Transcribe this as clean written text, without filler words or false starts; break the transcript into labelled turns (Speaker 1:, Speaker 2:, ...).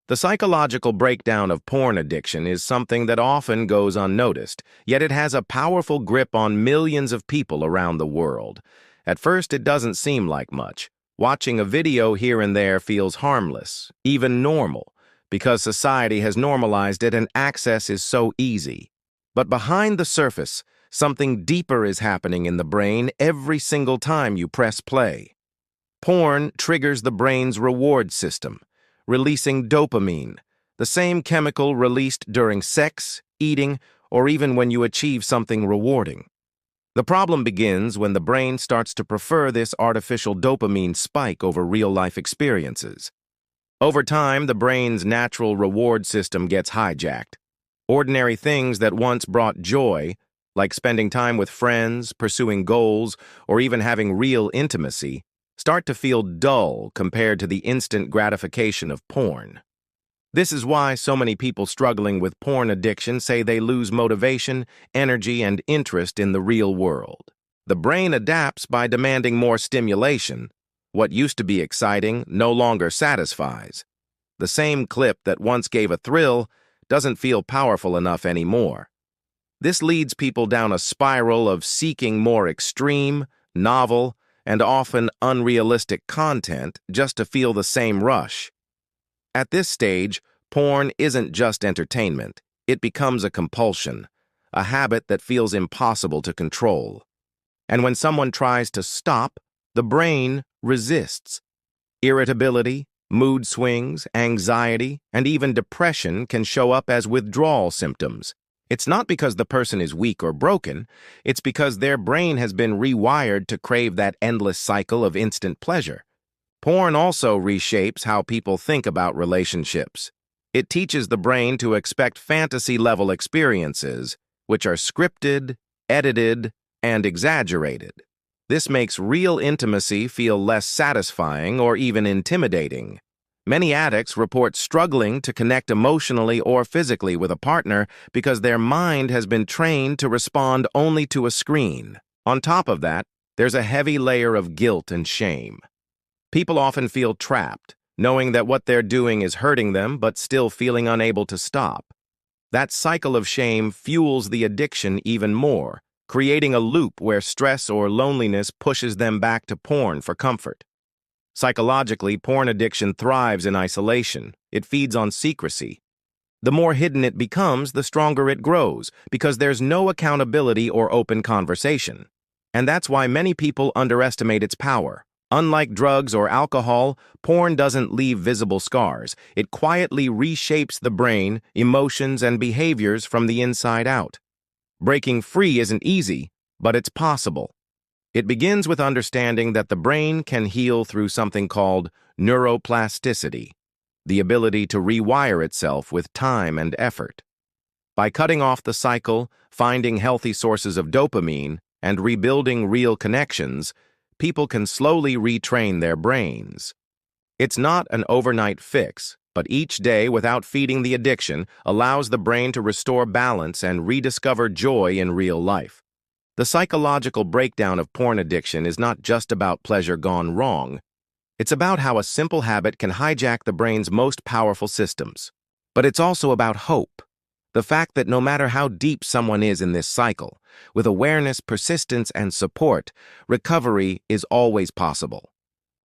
Speaker 1: The psychological breakdown of porn addiction is something that often goes unnoticed, yet it has a powerful grip on millions of people around the world. At first, it doesn't seem like much. Watching a video here and there feels harmless, even normal, because society has normalized it and access is so easy. But behind the surface, something deeper is happening in the brain every single time you press play. Porn triggers the brain's reward system, releasing dopamine, the same chemical released during sex, eating, or even when you achieve something rewarding. The problem begins when the brain starts to prefer this artificial dopamine spike over real-life experiences. Over time, the brain's natural reward system gets hijacked. Ordinary things that once brought joy, like spending time with friends, pursuing goals, or even having real intimacy, start to feel dull compared to the instant gratification of porn. This is why so many people struggling with porn addiction say they lose motivation, energy, and interest in the real world. The brain adapts by demanding more stimulation. What used to be exciting no longer satisfies. The same clip that once gave a thrill doesn't feel powerful enough anymore. This leads people down a spiral of seeking more extreme, novel, and often unrealistic content just to feel the same rush. At this stage, porn isn't just entertainment. It becomes a compulsion, a habit that feels impossible to control. And when someone tries to stop, the brain resists. Irritability, mood swings, anxiety, and even depression can show up as withdrawal symptoms. It's not because the person is weak or broken, it's because their brain has been rewired to crave that endless cycle of instant pleasure. Porn also reshapes how people think about relationships. It teaches the brain to expect fantasy-level experiences, which are scripted, edited, and exaggerated. This makes real intimacy feel less satisfying or even intimidating. Many addicts report struggling to connect emotionally or physically with a partner because their mind has been trained to respond only to a screen. On top of that, there's a heavy layer of guilt and shame. People often feel trapped, knowing that what they're doing is hurting them but still feeling unable to stop. That cycle of shame fuels the addiction even more, creating a loop where stress or loneliness pushes them back to porn for comfort. Psychologically, porn addiction thrives in isolation. It feeds on secrecy. The more hidden it becomes, the stronger it grows, because there's no accountability or open conversation. And that's why many people underestimate its power. Unlike drugs or alcohol, porn doesn't leave visible scars. It quietly reshapes the brain, emotions, and behaviors from the inside out. Breaking free isn't easy, but it's possible. It begins with understanding that the brain can heal through something called neuroplasticity, the ability to rewire itself with time and effort. By cutting off the cycle, finding healthy sources of dopamine, and rebuilding real connections, people can slowly retrain their brains. It's not an overnight fix, but each day without feeding the addiction allows the brain to restore balance and rediscover joy in real life. The psychological breakdown of porn addiction is not just about pleasure gone wrong. It's about how a simple habit can hijack the brain's most powerful systems. But it's also about hope. The fact that no matter how deep someone is in this cycle, with awareness, persistence, and support, recovery is always possible.